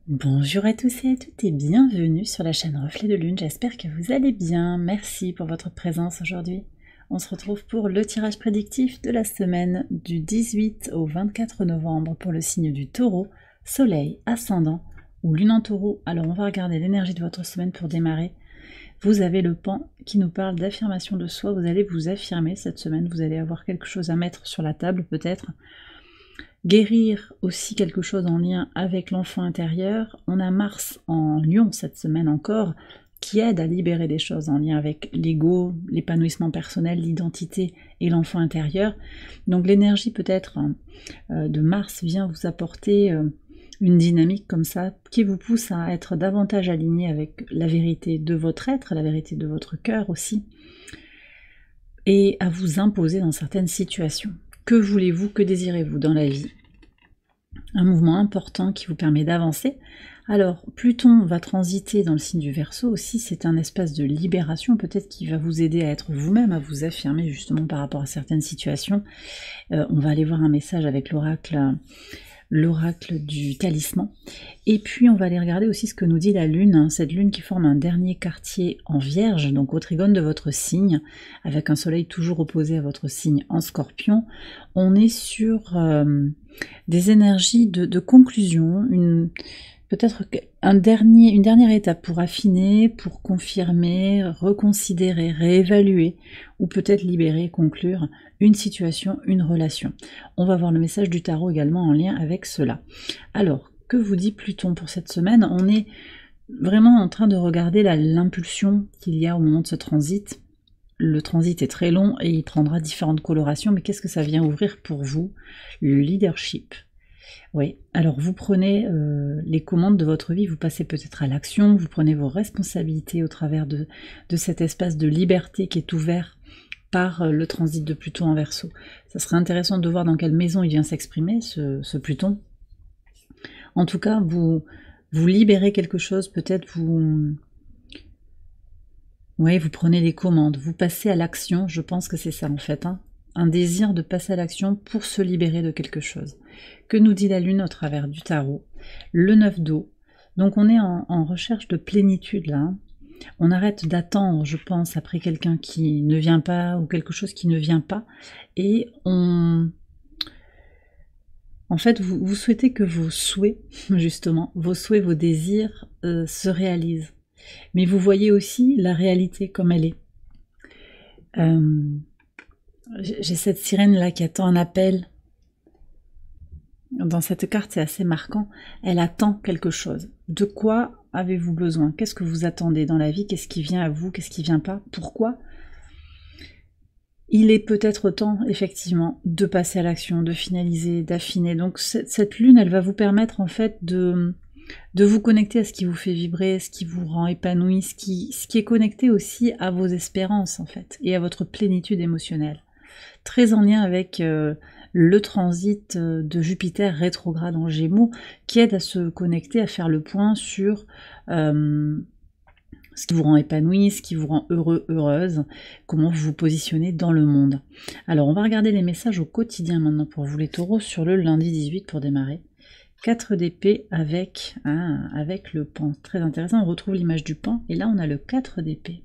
Bonjour à tous et à toutes et bienvenue sur la chaîne Reflet de Lune, j'espère que vous allez bien, merci pour votre présence aujourd'hui. On se retrouve pour le tirage prédictif de la semaine du 18 au 24 novembre pour le signe du Taureau, Soleil, Ascendant ou Lune en Taureau. Alors on va regarder l'énergie de votre semaine pour démarrer. Vous avez le pan qui nous parle d'affirmation de soi, vous allez vous affirmer cette semaine, vous allez avoir quelque chose à mettre sur la table peut-être. Guérir aussi quelque chose en lien avec l'enfant intérieur. On a Mars en Lion cette semaine encore, qui aide à libérer des choses en lien avec l'ego, l'épanouissement personnel, l'identité et l'enfant intérieur. Donc l'énergie peut-être de Mars vient vous apporter une dynamique comme ça, qui vous pousse à être davantage aligné avec la vérité de votre être, la vérité de votre cœur aussi, et à vous imposer dans certaines situations. Que voulez-vous, que désirez-vous dans la vie? Un mouvement important qui vous permet d'avancer. Alors, Pluton va transiter dans le signe du Verseau aussi, c'est un espace de libération, peut-être qui va vous aider à être vous-même, à vous affirmer justement par rapport à certaines situations. On va aller voir un message avec l'oracle du talisman. Et puis on va aller regarder aussi ce que nous dit la Lune, cette Lune qui forme un dernier quartier en Vierge, donc au trigone de votre signe, avec un soleil toujours opposé à votre signe en Scorpion. On est sur des énergies de conclusion, peut-être une dernière étape pour affiner, pour confirmer, reconsidérer, réévaluer, ou peut-être libérer, conclure une situation, une relation. On va voir le message du tarot également en lien avec cela. Alors, que vous dit Pluton pour cette semaine? On est vraiment en train de regarder l'impulsion qu'il y a au moment de ce transit. Le transit est très long et il prendra différentes colorations, mais qu'est-ce que ça vient ouvrir pour vous? Le leadership. Oui, alors vous prenez les commandes de votre vie, vous passez peut-être à l'action, vous prenez vos responsabilités au travers de cet espace de liberté qui est ouvert par le transit de Pluton en Verseau. Ça serait intéressant de voir dans quelle maison il vient s'exprimer, ce Pluton. En tout cas, vous libérez quelque chose, peut-être vous prenez les commandes, vous passez à l'action, je pense que c'est ça en fait, hein. Un désir de passer à l'action pour se libérer de quelque chose. Que nous dit la Lune au travers du tarot? Le 9 d'eau. Donc on est en recherche de plénitude là, hein. On arrête d'attendre, je pense, après quelqu'un qui ne vient pas ou quelque chose qui ne vient pas. Et en fait, vous souhaitez que vos souhaits, justement, vos souhaits, vos désirs se réalisent. Mais vous voyez aussi la réalité comme elle est. J'ai cette sirène là qui attend un appel. Dans cette carte, c'est assez marquant. Elle attend quelque chose. De quoi avez-vous besoin? Qu'est-ce que vous attendez dans la vie? Qu'est-ce qui vient à vous? Qu'est-ce qui vient pas? Pourquoi? Il est peut-être temps, effectivement, de passer à l'action, de finaliser, d'affiner. Donc cette lune, elle va vous permettre en fait de vous connecter à ce qui vous fait vibrer, ce qui vous rend épanoui, ce qui est connecté aussi à vos espérances en fait, et à votre plénitude émotionnelle. Très en lien avec le transit de Jupiter rétrograde en Gémeaux, qui aide à se connecter, à faire le point sur ce qui vous rend épanoui, ce qui vous rend heureux, heureuse, comment vous vous positionnez dans le monde. Alors on va regarder les messages au quotidien maintenant pour vous les taureaux sur le lundi 18 pour démarrer. 4 d'épée avec le pan. Très intéressant, on retrouve l'image du pan et là on a le 4 d'épée.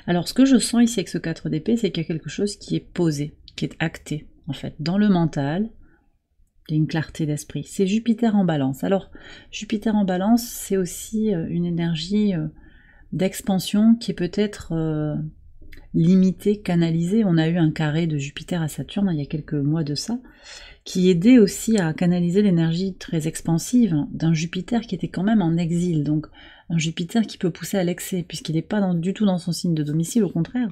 Alors ce que je sens ici avec ce 4 d'épée, c'est qu'il y a quelque chose qui est posé, qui est acté en fait, dans le mental. Il y a une clarté d'esprit. C'est Jupiter en balance. Alors, Jupiter en balance, c'est aussi une énergie d'expansion qui est peut-être limitée, canalisée. On a eu un carré de Jupiter à Saturne il y a quelques mois de ça, qui aidait aussi à canaliser l'énergie très expansive d'un Jupiter qui était quand même en exil. Donc, un Jupiter qui peut pousser à l'excès, puisqu'il n'est pas du tout dans son signe de domicile, au contraire.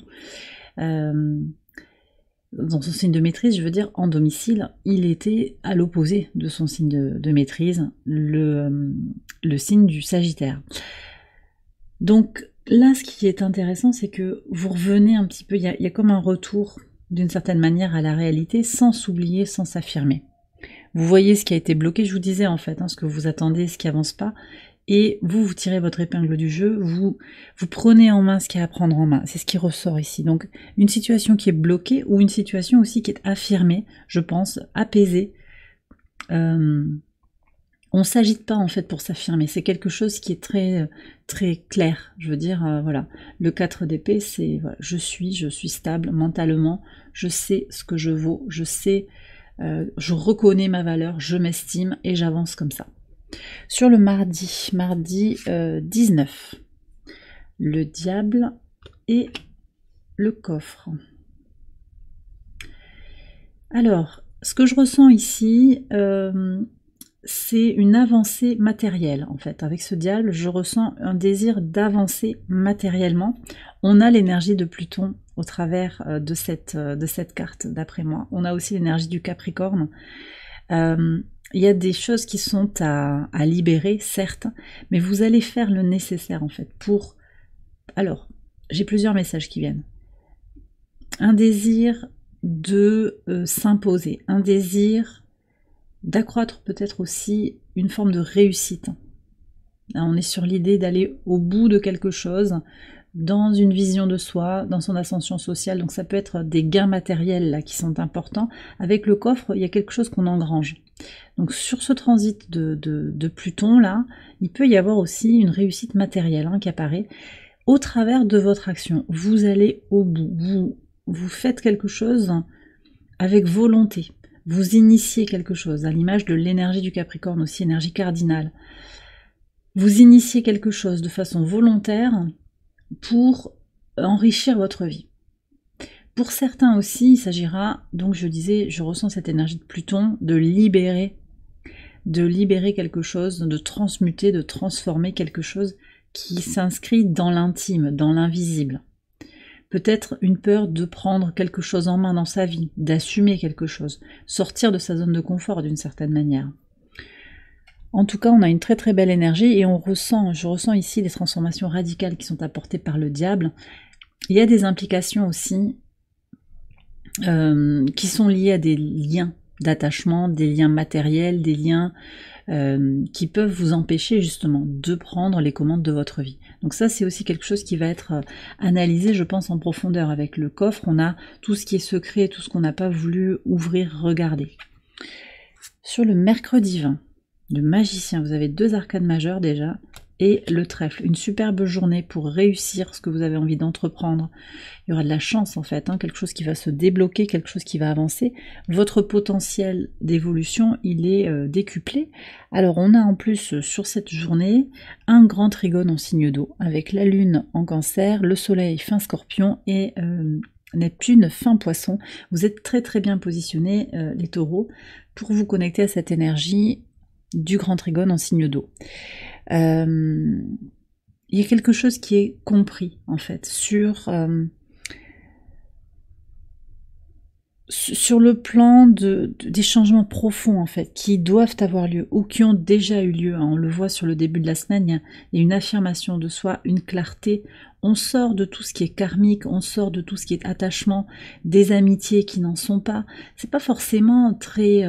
Dans son signe de maîtrise, je veux dire, en domicile, il était à l'opposé de son signe de maîtrise, le signe du Sagittaire. Donc là, ce qui est intéressant, c'est que vous revenez un petit peu, il y a comme un retour, d'une certaine manière, à la réalité, sans s'oublier, sans s'affirmer. Vous voyez ce qui a été bloqué, je vous disais en fait, hein, ce que vous attendez, ce qui avance pas, et vous tirez votre épingle du jeu, vous prenez en main ce qu'il y a à prendre en main. C'est ce qui ressort ici. Donc une situation qui est bloquée ou une situation aussi qui est affirmée, je pense, apaisée. On s'agite pas en fait pour s'affirmer, c'est quelque chose qui est très très clair, je veux dire, voilà. Le 4 d'épée, c'est voilà, je suis stable mentalement, je sais ce que je vaux, je sais, je reconnais ma valeur, je m'estime et j'avance comme ça. Sur le mardi 19, le diable et le coffre. Alors, ce que je ressens ici, c'est une avancée matérielle en fait. Avec ce diable, je ressens un désir d'avancer matériellement. On a l'énergie de Pluton au travers de cette carte, d'après moi. On a aussi l'énergie du Capricorne. Il y a des choses qui sont à libérer, certes, mais vous allez faire le nécessaire en fait pour... Alors, j'ai plusieurs messages qui viennent. Un désir de s'imposer, un désir d'accroître peut-être aussi une forme de réussite. On est sur l'idée d'aller au bout de quelque chose, dans une vision de soi, dans son ascension sociale, donc ça peut être des gains matériels là qui sont importants. Avec le coffre, il y a quelque chose qu'on engrange. Donc sur ce transit de Pluton là, il peut y avoir aussi une réussite matérielle qui apparaît au travers de votre action. Vous allez au bout, vous faites quelque chose avec volonté. Vous initiez quelque chose, à l'image de l'énergie du Capricorne aussi, énergie cardinale. Vous initiez quelque chose de façon volontaire pour enrichir votre vie. Pour certains aussi, il s'agira, donc je disais, je ressens cette énergie de Pluton, de libérer quelque chose, de transmuter, de transformer quelque chose qui s'inscrit dans l'intime, dans l'invisible. Peut-être une peur de prendre quelque chose en main dans sa vie, d'assumer quelque chose, sortir de sa zone de confort d'une certaine manière. En tout cas, on a une très très belle énergie et je ressens ici des transformations radicales qui sont apportées par le diable. Il y a des implications aussi qui sont liées à des liens d'attachement, des liens matériels, des liens qui peuvent vous empêcher justement de prendre les commandes de votre vie. Donc ça, c'est aussi quelque chose qui va être analysé, je pense, en profondeur. Avec le coffre, on a tout ce qui est secret, tout ce qu'on n'a pas voulu ouvrir, regarder. Sur le mercredi 20, le magicien, vous avez 2 arcanes majeures déjà, et le trèfle. Une superbe journée pour réussir ce que vous avez envie d'entreprendre. Il y aura de la chance en fait, quelque chose qui va se débloquer, quelque chose qui va avancer. Votre potentiel d'évolution, il est décuplé. Alors on a en plus sur cette journée un grand trigone en signe d'eau, avec la lune en cancer, le soleil fin scorpion et Neptune fin poisson. Vous êtes très très bien positionnés les taureaux pour vous connecter à cette énergie du grand trigone en signe d'eau. Il y a quelque chose qui est compris en fait sur le plan des changements profonds en fait qui doivent avoir lieu ou qui ont déjà eu lieu. On le voit sur le début de la semaine, il y a une affirmation de soi, une clarté. On sort de tout ce qui est karmique, on sort de tout ce qui est attachement, des amitiés qui n'en sont pas. C'est pas forcément très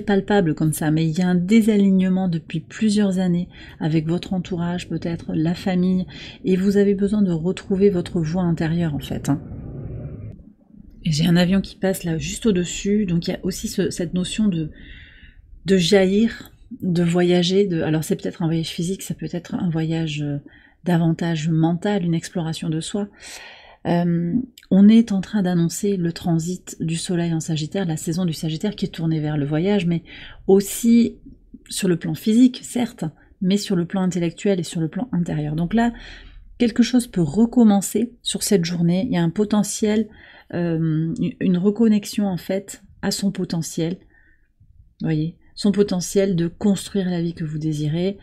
palpable comme ça, mais il y a un désalignement depuis plusieurs années avec votre entourage, peut-être la famille, et vous avez besoin de retrouver votre voix intérieure en fait. Et j'ai un avion qui passe là juste au-dessus, donc il y a aussi cette notion de jaillir, de voyager, alors c'est peut-être un voyage physique, ça peut être un voyage davantage mental, une exploration de soi. On est en train d'annoncer le transit du soleil en Sagittaire, la saison du Sagittaire qui est tournée vers le voyage, mais aussi sur le plan physique, certes, mais sur le plan intellectuel et sur le plan intérieur. Donc là, quelque chose peut recommencer sur cette journée, il y a un potentiel, une reconnexion en fait à son potentiel, vous voyez, son potentiel de construire la vie que vous désirez,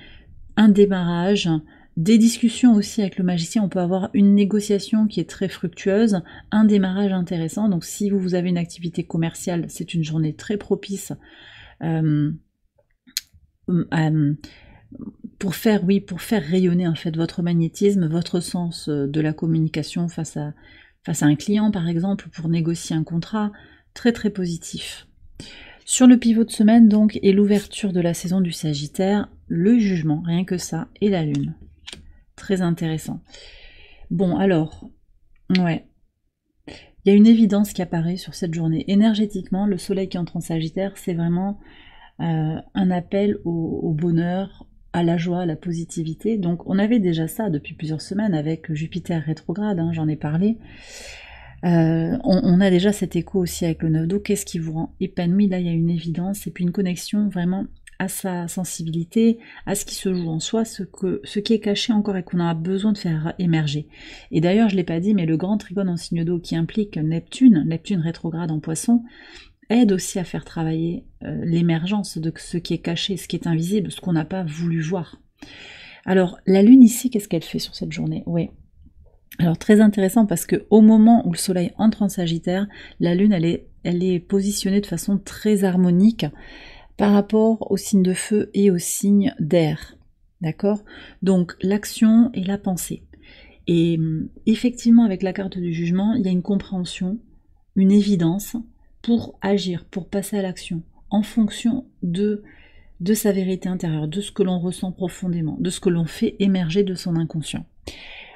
un démarrage, des discussions aussi avec le magicien, on peut avoir une négociation qui est très fructueuse, un démarrage intéressant, donc si vous avez une activité commerciale, c'est une journée très propice pour faire rayonner en fait votre magnétisme, votre sens de la communication face à un client par exemple, pour négocier un contrat, très très positif. Sur le pivot de semaine donc, et l'ouverture de la saison du Sagittaire, le jugement, rien que ça, et la lune. Très intéressant. Bon, alors, ouais. Il y a une évidence qui apparaît sur cette journée. Énergétiquement, le soleil qui entre en Sagittaire, c'est vraiment un appel au bonheur, à la joie, à la positivité. Donc on avait déjà ça depuis plusieurs semaines avec Jupiter rétrograde, hein, j'en ai parlé. On a déjà cet écho aussi avec le 9 d'eau. Qu'est-ce qui vous rend épanoui? Là, il y a une évidence et puis une connexion vraiment à sa sensibilité, à ce qui se joue en soi, ce qui est caché encore et qu'on a besoin de faire émerger. Et d'ailleurs, je ne l'ai pas dit, mais le grand trigone en signe d'eau qui implique Neptune rétrograde en Poisson, aide aussi à faire travailler l'émergence de ce qui est caché, ce qui est invisible, ce qu'on n'a pas voulu voir. Alors, la Lune ici, qu'est-ce qu'elle fait sur cette journée? Oui. Alors, très intéressant parce que au moment où le Soleil entre en Sagittaire, la Lune, elle est positionnée de façon très harmonique par rapport aux signes de feu et aux signes d'air. D'accord? Donc, l'action et la pensée. Et effectivement, avec la carte du jugement, il y a une compréhension, une évidence pour agir, pour passer à l'action, en fonction de sa vérité intérieure, de ce que l'on ressent profondément, de ce que l'on fait émerger de son inconscient.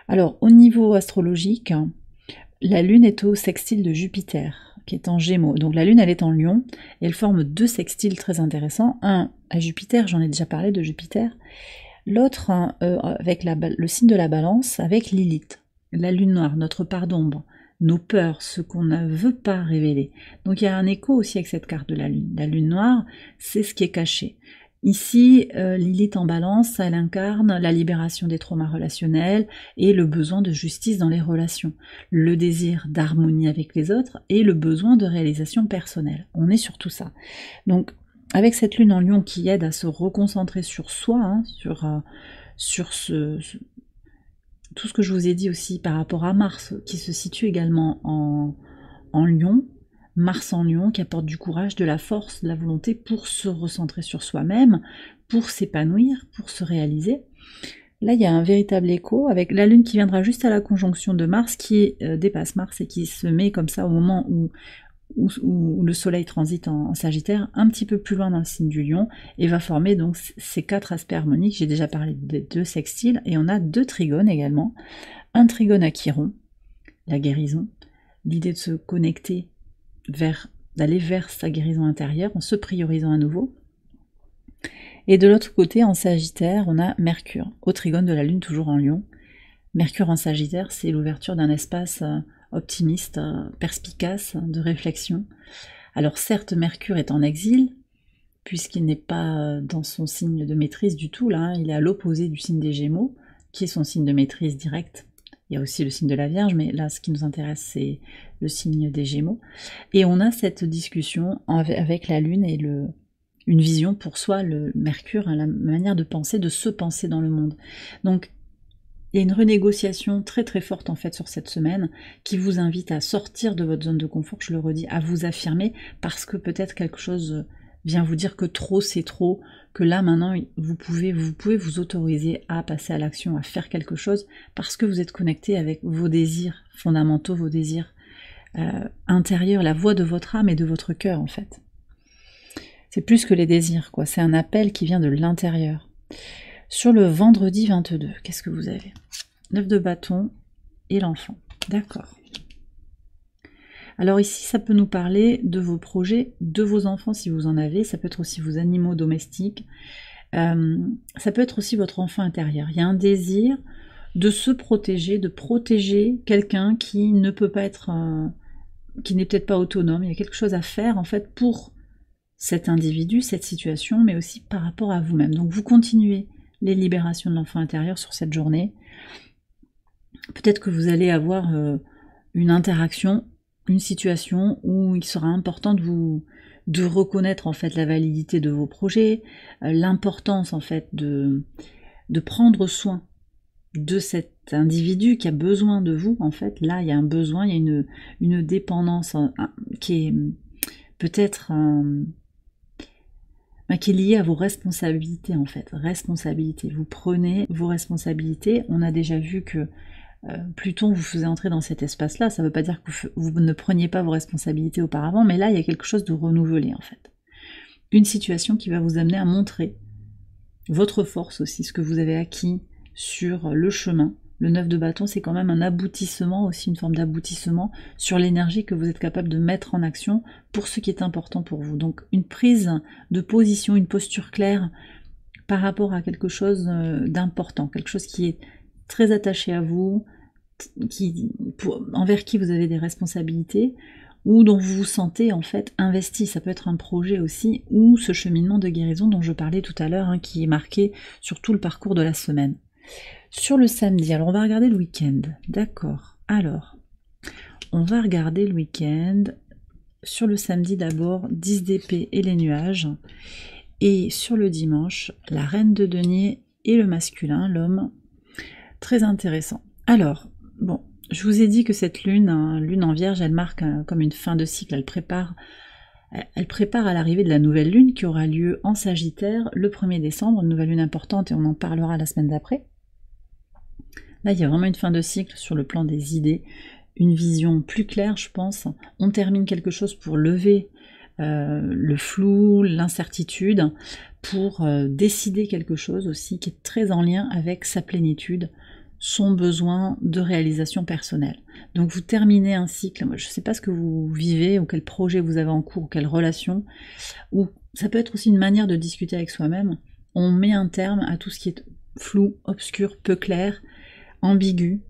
Alors, au niveau astrologique, la Lune est au sextile de Jupiter, qui est en Gémeaux. Donc la Lune, elle est en Lion, et elle forme deux sextiles très intéressants. Un à Jupiter, j'en ai déjà parlé de Jupiter. L'autre avec le signe de la Balance, avec Lilith, la Lune noire, notre part d'ombre, nos peurs, ce qu'on ne veut pas révéler. Donc il y a un écho aussi avec cette carte de la Lune. La Lune noire, c'est ce qui est caché. Ici, Lilith en Balance, elle incarne la libération des traumas relationnels et le besoin de justice dans les relations, le désir d'harmonie avec les autres et le besoin de réalisation personnelle. On est sur tout ça. Donc, avec cette lune en Lion qui aide à se reconcentrer sur soi, hein, sur tout ce que je vous ai dit aussi par rapport à Mars, qui se situe également en Lion, Mars en Lion qui apporte du courage, de la force, de la volonté pour se recentrer sur soi-même, pour s'épanouir, pour se réaliser. Là, il y a un véritable écho avec la Lune qui viendra juste à la conjonction de Mars, qui dépasse Mars et qui se met comme ça au moment où le Soleil transite en Sagittaire, un petit peu plus loin dans le signe du Lion, et va former donc ces quatre aspects harmoniques. J'ai déjà parlé des deux sextiles, et on a deux trigones également. Un trigone à Chiron, la guérison, l'idée de se connecter d'aller vers sa guérison intérieure en se priorisant à nouveau. Et de l'autre côté, en Sagittaire, on a Mercure, au trigone de la Lune, toujours en Lion. Mercure en Sagittaire, c'est l'ouverture d'un espace optimiste, perspicace, de réflexion. Alors certes, Mercure est en exil, puisqu'il n'est pas dans son signe de maîtrise du tout, là, hein, il est à l'opposé du signe des Gémeaux, qui est son signe de maîtrise direct. Il y a aussi le signe de la Vierge, mais là, ce qui nous intéresse, c'est le signe des Gémeaux. Et on a cette discussion avec la Lune et une vision pour soi, le Mercure, hein, la manière de penser, de se penser dans le monde. Donc, il y a une renégociation très très forte en fait sur cette semaine qui vous invite à sortir de votre zone de confort, je le redis, à vous affirmer, parce que peut-être quelque chose vient vous dire que trop c'est trop, que là maintenant vous pouvez vous autoriser à passer à l'action, à faire quelque chose, parce que vous êtes connecté avec vos désirs fondamentaux, vos désirs intérieurs, la voix de votre âme et de votre cœur en fait. C'est plus que les désirs, quoi. C'est un appel qui vient de l'intérieur. Sur le vendredi 22, qu'est-ce que vous avez? 9 de bâton et l'enfant. D'accord. Alors ici, ça peut nous parler de vos projets, de vos enfants si vous en avez. Ça peut être aussi vos animaux domestiques. Ça peut être aussi votre enfant intérieur. Il y a un désir de se protéger, de protéger quelqu'un qui ne peut pas être... qui n'est peut-être pas autonome. Il y a quelque chose à faire en fait pour cet individu, cette situation, mais aussi par rapport à vous-même. Donc vous continuez les libérations de l'enfant intérieur sur cette journée. Peut-être que vous allez avoir une interaction, une situation où il sera important de reconnaître en fait la validité de vos projets, l'importance en fait de prendre soin de cet individu qui a besoin de vous. En fait, là, il y a un besoin, il y a une dépendance qui est peut-être... qui est lié à vos responsabilités en fait. Responsabilités. Vous prenez vos responsabilités. On a déjà vu que Pluton vous faisait entrer dans cet espace-là. Ça ne veut pas dire que vous ne preniez pas vos responsabilités auparavant, mais là, il y a quelque chose de renouvelé en fait. Une situation qui va vous amener à montrer votre force aussi, ce que vous avez acquis sur le chemin. Le 9 de bâton, c'est quand même un aboutissement, aussi une forme d'aboutissement sur l'énergie que vous êtes capable de mettre en action pour ce qui est important pour vous. Donc une prise de position, une posture claire par rapport à quelque chose d'important, quelque chose qui est très attaché à vous, envers qui vous avez des responsabilités, ou dont vous vous sentez en fait investi. Ça peut être un projet aussi, ou ce cheminement de guérison dont je parlais tout à l'heure, qui est marqué sur tout le parcours de la semaine. Sur le samedi, alors on va regarder le week-end, d'accord. Alors, on va regarder le week-end. Sur le samedi d'abord, 10 d'épée et les nuages. Et sur le dimanche, la reine de denier et le masculin, l'homme. Très intéressant. Alors, bon, je vous ai dit que cette lune, lune en vierge, elle marque comme une fin de cycle, elle prépare à l'arrivée de la nouvelle lune qui aura lieu en Sagittaire le 1er décembre, une nouvelle lune importante et on en parlera la semaine d'après. Là, il y a vraiment une fin de cycle sur le plan des idées, une vision plus claire, je pense. On termine quelque chose pour lever le flou, l'incertitude, pour décider quelque chose aussi qui est très en lien avec sa plénitude, son besoin de réalisation personnelle. Donc vous terminez un cycle, je ne sais pas ce que vous vivez, ou quel projet vous avez en cours, ou quelle relation, ou ça peut être aussi une manière de discuter avec soi-même. On met un terme à tout ce qui est flou, obscur, peu clair, ambigu,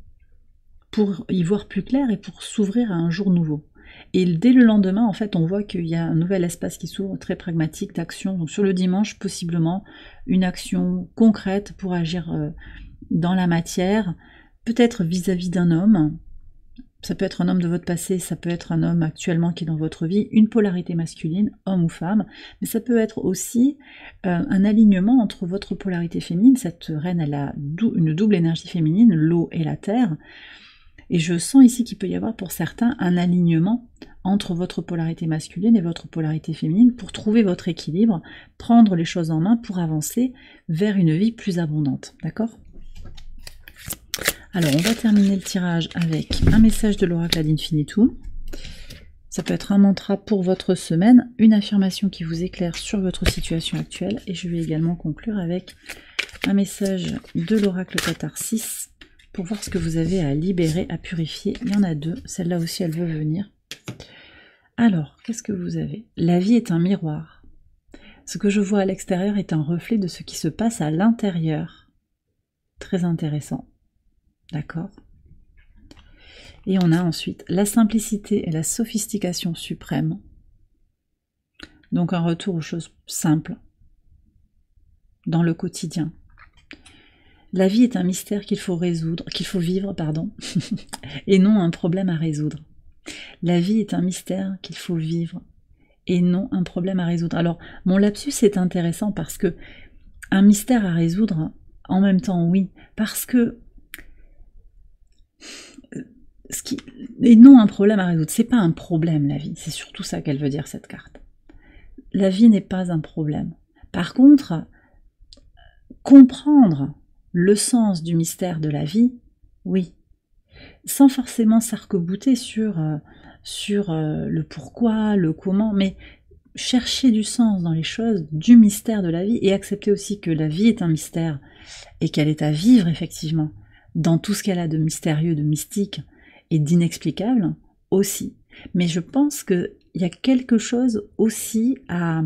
pour y voir plus clair et pour s'ouvrir à un jour nouveau. Et dès le lendemain, en fait, on voit qu'il y a un nouvel espace qui s'ouvre, très pragmatique, d'action. Donc sur le dimanche, possiblement, une action concrète pour agir dans la matière, peut-être vis-à-vis d'un homme. Ça peut être un homme de votre passé, ça peut être un homme actuellement qui est dans votre vie, une polarité masculine, homme ou femme, mais ça peut être aussi un alignement entre votre polarité féminine. Cette reine, elle a une double énergie féminine, l'eau et la terre, et je sens ici qu'il peut y avoir pour certains un alignement entre votre polarité masculine et votre polarité féminine pour trouver votre équilibre, prendre les choses en main pour avancer vers une vie plus abondante, d'accord ? Alors, on va terminer le tirage avec un message de l'oracle ad infinitum. Ça peut être un mantra pour votre semaine, une affirmation qui vous éclaire sur votre situation actuelle, et je vais également conclure avec un message de l'oracle catharsis pour voir ce que vous avez à libérer, à purifier. Il y en a deux, celle-là aussi elle veut venir. Alors, qu'est-ce que vous avez? La vie est un miroir. Ce que je vois à l'extérieur est un reflet de ce qui se passe à l'intérieur. Très intéressant. D'accord. Et on a ensuite la simplicité et la sophistication suprême. Donc un retour aux choses simples, dans le quotidien. La vie est un mystère qu'il faut résoudre, qu'il faut vivre, pardon, et non un problème à résoudre. La vie est un mystère qu'il faut vivre, et non un problème à résoudre. Alors, mon lapsus est intéressant parce que un mystère à résoudre, en même temps, oui, parce que et non un problème à résoudre. C'est pas un problème, la vie. C'est surtout ça qu'elle veut dire, cette carte. La vie n'est pas un problème. Par contre, comprendre le sens du mystère de la vie, oui. Sans forcément s'arc-bouter sur le pourquoi, le comment, mais chercher du sens dans les choses, du mystère de la vie, et accepter aussi que la vie est un mystère, et qu'elle est à vivre, effectivement, dans tout ce qu'elle a de mystérieux, de mystique, et d'inexplicable aussi. Mais je pense qu'il y a quelque chose aussi à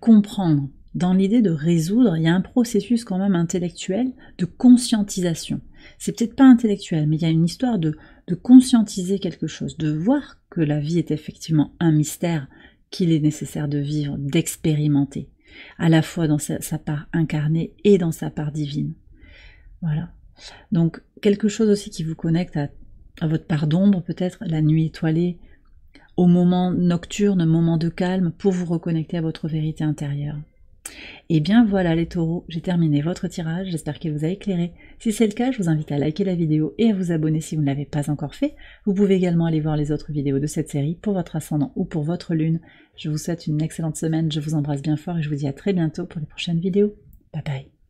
comprendre. Dans l'idée de résoudre, il y a un processus quand même intellectuel de conscientisation. C'est peut-être pas intellectuel, mais il y a une histoire de conscientiser quelque chose, de voir que la vie est effectivement un mystère qu'il est nécessaire de vivre, d'expérimenter, à la fois dans sa part incarnée et dans sa part divine. Voilà. Donc, quelque chose aussi qui vous connecte à votre part d'ombre, peut-être la nuit étoilée, au moment nocturne, moment de calme, pour vous reconnecter à votre vérité intérieure. Et bien voilà les taureaux, j'ai terminé votre tirage, j'espère qu'il vous a éclairé. Si c'est le cas, je vous invite à liker la vidéo et à vous abonner si vous ne l'avez pas encore fait. Vous pouvez également aller voir les autres vidéos de cette série pour votre ascendant ou pour votre lune. Je vous souhaite une excellente semaine, je vous embrasse bien fort et je vous dis à très bientôt pour les prochaines vidéos. Bye bye.